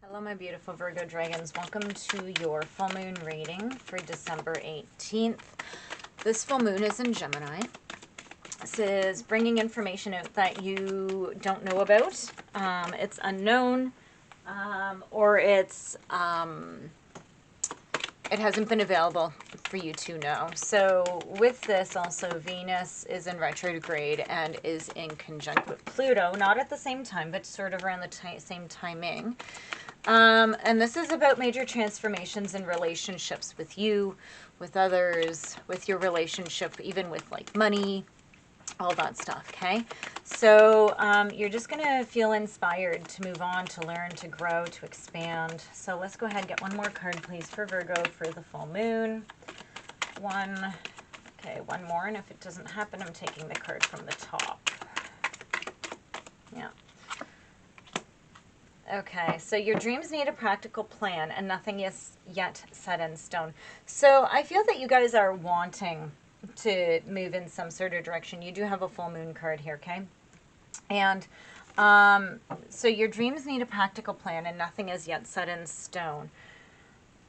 Hello, my beautiful Virgo dragons. Welcome to your full moon reading for December 18th. This full moon is in Gemini. This is bringing information out that you don't know about. It's unknown, or it hasn't been available for you to know. So with this also, Venus is in retrograde and is in conjunct with Pluto, not at the same time, but sort of around the same timing. And this is about major transformations in relationships with you, with others, with your relationship, even with like money, all that stuff, okay? So you're just going to feel inspired to move on, to learn, to grow, to expand. So let's go ahead and get one more card, please, for Virgo for the full moon. One. Okay, one more. And if it doesn't happen, I'm taking the card from the top. Yeah. Okay, so your dreams need a practical plan and nothing is yet set in stone. So I feel that you guys are wanting to move in some sort of direction. You do have a full moon card here, okay? And so your dreams need a practical plan and nothing is yet set in stone.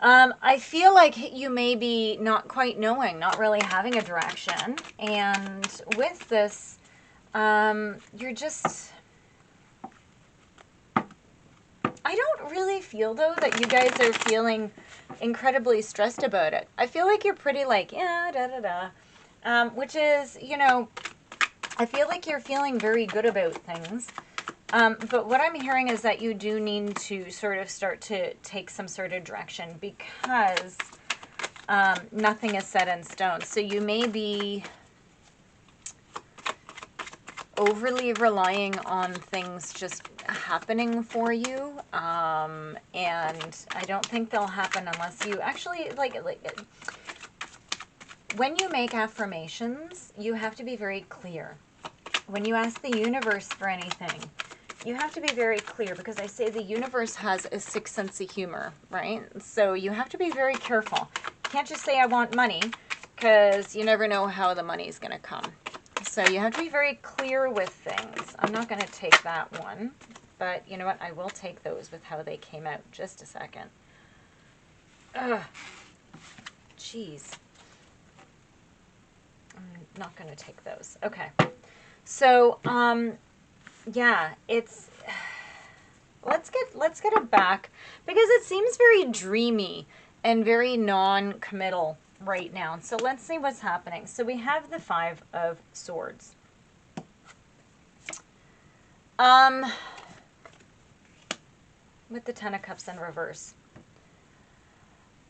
I feel like you may be not quite knowing, not really having a direction. And with this, you're just... I don't really feel, though, that you guys are feeling incredibly stressed about it. I feel like you're pretty like, yeah, da-da-da. Which is, you know, I feel like you're feeling very good about things. But what I'm hearing is that you do need to sort of start to take some sort of direction because nothing is set in stone. So you may be overly relying on things just happening for you, and I don't think they'll happen unless you actually like when you make affirmations, you have to be very clear. When you ask the universe for anything, you have to be very clear, because I say the universe has a sixth sense of humor, right? So you have to be very careful. You can't just say I want money, because you never know how the money is going to come. So you have to be very clear with things. I'm not going to take that one, but you know what? I will take those with how they came out. Just a second. Ugh. Jeez. I'm not going to take those. Okay. So, yeah, it's... Let's get it back, because it seems very dreamy and very non-committal right now. So let's see what's happening. So we have the Five of Swords. With the Ten of Cups in reverse.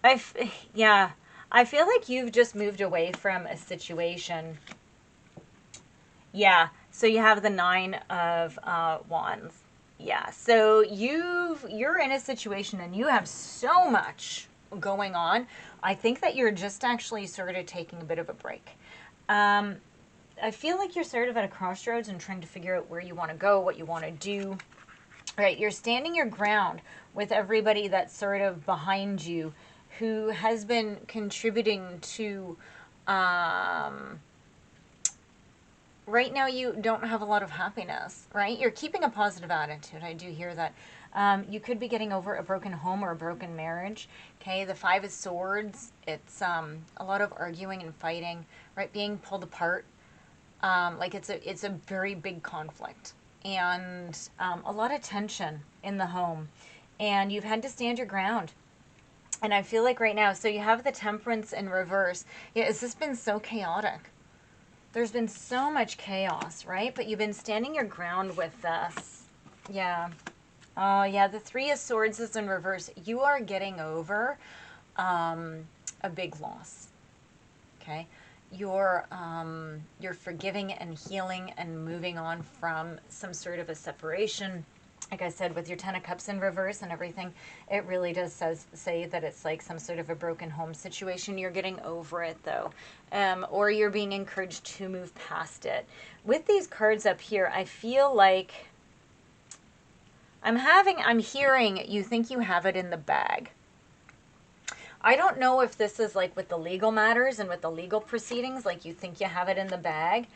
I feel like you've just moved away from a situation. Yeah, so you have the Nine of Wands. Yeah, so you're in a situation and you have so much going on. I think that you're just actually sort of taking a bit of a break. I feel like you're sort of at a crossroads and trying to figure out where you want to go, what you want to do. All right, you're standing your ground with everybody that's sort of behind you who has been contributing to... right now you don't have a lot of happiness, right? You're keeping a positive attitude. I do hear that. You could be getting over a broken home or a broken marriage. Okay, the Five of Swords, it's a lot of arguing and fighting, right? Being pulled apart. Like it's a very big conflict. And a lot of tension in the home. And you've had to stand your ground. And I feel like right now, so you have the Temperance in reverse. Yeah, it's just been so chaotic. There's been so much chaos, right? But you've been standing your ground with this. Yeah. Oh, yeah, the Three of Swords is in reverse. You are getting over a big loss, okay? You're forgiving and healing and moving on from some sort of a separation. Like I said, with your Ten of Cups in reverse and everything, it really does say that it's like some sort of a broken home situation. You're getting over it, though. Or you're being encouraged to move past it. With these cards up here, I feel like I'm hearing you think you have it in the bag. I don't know if this is like with the legal matters and with the legal proceedings, like you think you have it in the bag.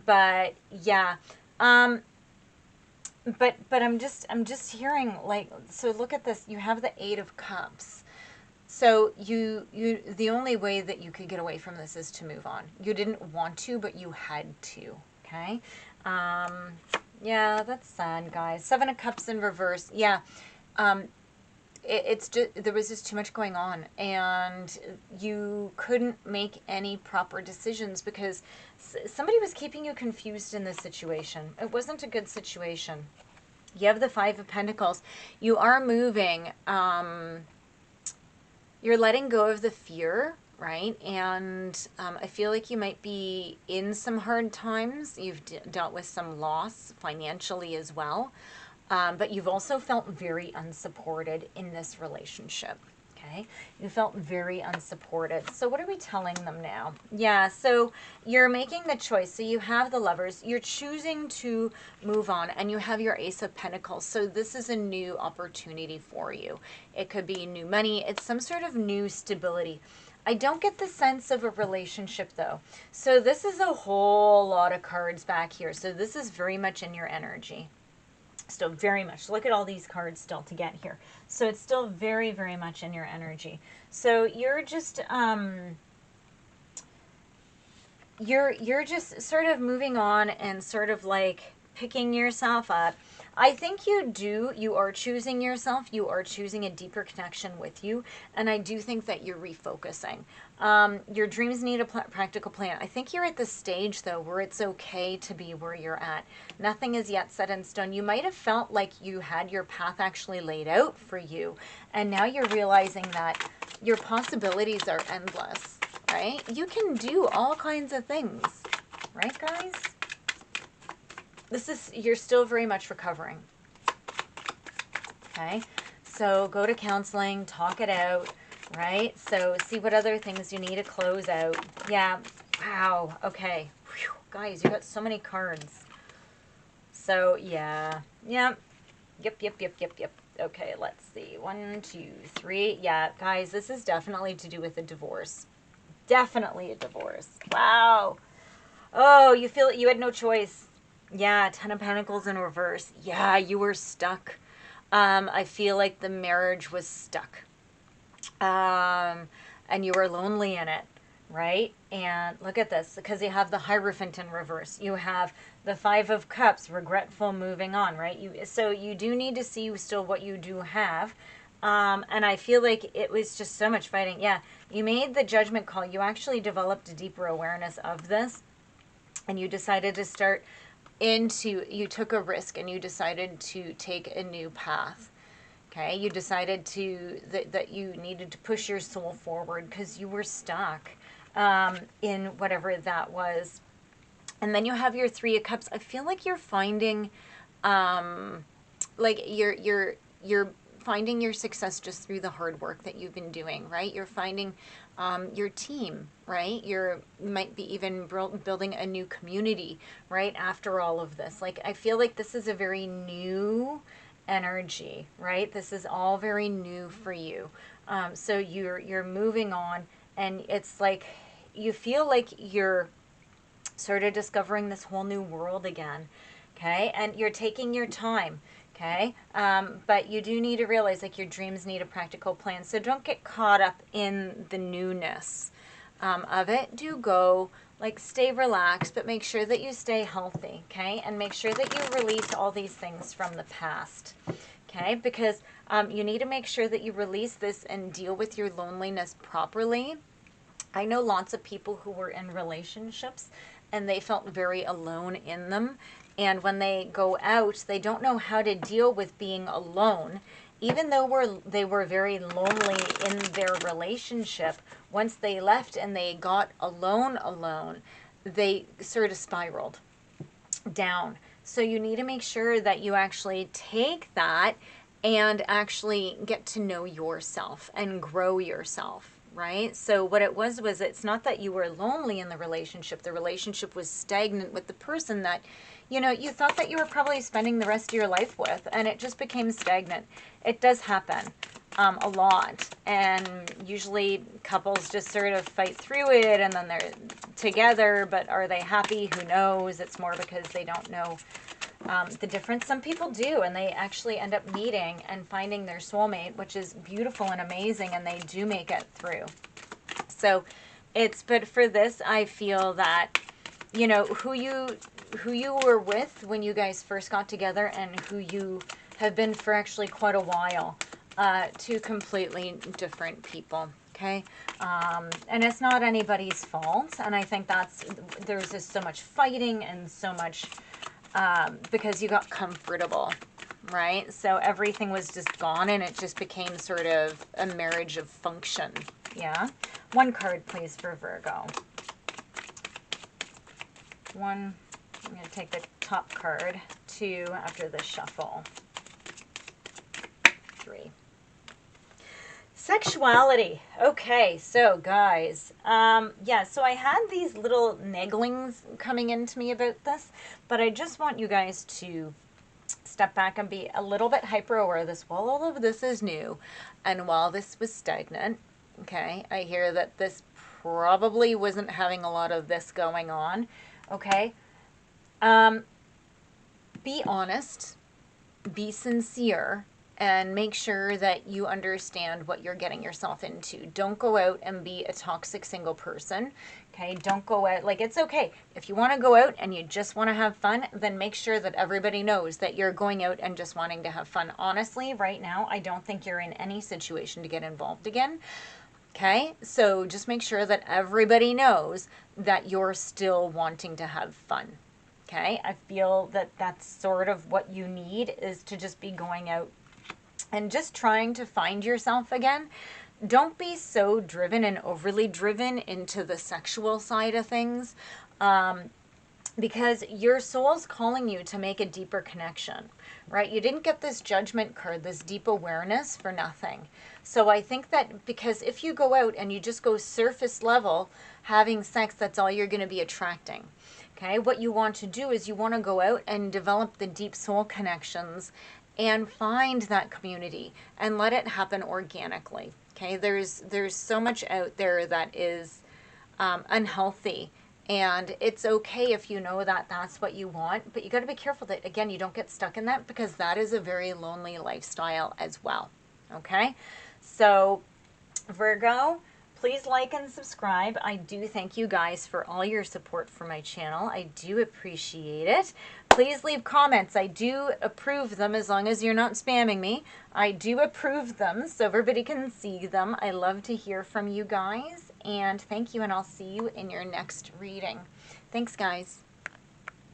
But, yeah. But I'm just hearing, like, so look at this. You have the Eight of Cups. So you the only way that you could get away from this is to move on. You didn't want to, but you had to. Okay. Um, yeah, that's sad, guys. Seven of Cups in reverse. Yeah. Um, it's just, there was just too much going on, and you couldn't make any proper decisions because somebody was keeping you confused in this situation. It wasn't a good situation. You have the Five of Pentacles. You are moving. You're letting go of the fear, right? And I feel like you might be in some hard times. You've dealt with some loss financially as well. But you've also felt very unsupported in this relationship. Okay, you felt very unsupported. So what are we telling them now? Yeah, so you're making the choice. So you have the Lovers. You're choosing to move on, and you have your Ace of Pentacles. So this is a new opportunity for you. It could be new money. It's some sort of new stability. I don't get the sense of a relationship, though. So this is a whole lot of cards back here. So this is very much in your energy. Still very much. Look at all these cards still to get here. So it's still very, very much in your energy. So you're just you're just sort of moving on and sort of like picking yourself up. I think you are choosing yourself. You are choosing a deeper connection with you. And I do think that you're refocusing. Your dreams need a practical plan. I think you're at the stage, though, where it's okay to be where you're at. Nothing is yet set in stone. You might have felt like you had your path actually laid out for you. And now you're realizing that your possibilities are endless, right? You can do all kinds of things, right, guys? You're still very much recovering. Okay, so go to counseling, talk it out, right? So see what other things you need to close out. Yeah, wow, okay. Whew. Guys, you got so many cards. So yeah, yep. Okay, let's see. 1, 2, 3. Yeah, guys, this is definitely to do with a divorce. Definitely a divorce. Wow. Oh, you feel you had no choice. Yeah, Ten of Pentacles in reverse. Yeah, you were stuck. I feel like the marriage was stuck. And you were lonely in it, right? And look at this, because you have the Hierophant in reverse. You have the Five of Cups, regretful, moving on, right? So you do need to see still what you do have. And I feel like it was just so much fighting. Yeah, you made the judgment call. You actually developed a deeper awareness of this. And you decided to you took a risk and you decided to take a new path. Okay, you decided that you needed to push your soul forward because you were stuck in whatever that was. And then you have your Three of Cups. I feel like you're finding, like you're finding your success just through the hard work that you've been doing, right? You're finding your team, right? You might be even building a new community, right? After all of this, like I feel like this is a very new energy, right? This is all very new for you. So you're moving on, and it's like you feel like you're sort of discovering this whole new world again. Okay, and you're taking your time. Okay, but you do need to realize like your dreams need a practical plan. So don't get caught up in the newness of it. Do go, like, stay relaxed, but make sure that you stay healthy. Okay, and make sure that you release all these things from the past. Okay, because you need to make sure that you release this and deal with your loneliness properly. I know lots of people who were in relationships and they felt very alone in them. And when they go out, they don't know how to deal with being alone. Even though they were very lonely in their relationship, once they left and they got alone, they sort of spiraled down. So you need to make sure that you actually take that and actually get to know yourself and grow yourself. Right? So what it was it's not that you were lonely in the relationship was stagnant with the person that, you thought that you were probably spending the rest of your life with, and it just became stagnant. It does happen a lot, and usually couples just sort of fight through it, and then they're together, but are they happy? Who knows? It's more because they don't know the difference. Some people do, and they actually end up meeting and finding their soulmate, which is beautiful and amazing, and they do make it through. So but for this, I feel that, you know, who you were with when you guys first got together and who you have been for actually quite a while, two completely different people. Okay. And it's not anybody's fault. And I think there's just so much fighting and so much, because you got comfortable, right? So everything was just gone and it just became sort of a marriage of function. Yeah. One card, please, for Virgo. One. I'm going to take the top card. 2 after the shuffle. 3. Sexuality. Okay, so guys, yeah, so I had these little nigglings coming into me about this, but I just want you guys to step back and be a little bit hyper aware of this. While all of this is new and while this was stagnant, okay, I hear that this probably wasn't having a lot of this going on, okay? Be honest, be sincere, and make sure that you understand what you're getting yourself into. Don't go out and be a toxic single person, okay? Don't go out, like, it's okay. If you want to go out and you just want to have fun, then make sure that everybody knows that you're going out and just wanting to have fun. Honestly, right now, I don't think you're in any situation to get involved again, okay? So just make sure that everybody knows that you're still wanting to have fun, okay? I feel that that's sort of what you need, is to just be going out and just trying to find yourself again. Don't be so driven and overly driven into the sexual side of things, because your soul's calling you to make a deeper connection, right? You didn't get this judgment card, this deep awareness, for nothing. So I think that, because if you go out and you just go surface level having sex, that's all you're going to be attracting. Okay, what you want to do is you want to go out and develop the deep soul connections and find that community and let it happen organically. Okay, there's so much out there that is unhealthy, and it's okay if you know that that's what you want, but you got to be careful that, again, you don't get stuck in that, because that is a very lonely lifestyle as well. Okay, so Virgo, please like and subscribe. I do thank you guys for all your support for my channel. I do appreciate it. Please leave comments. I do approve them, as long as you're not spamming me. I do approve them so everybody can see them. I love to hear from you guys. And thank you, and I'll see you in your next reading. Thanks, guys.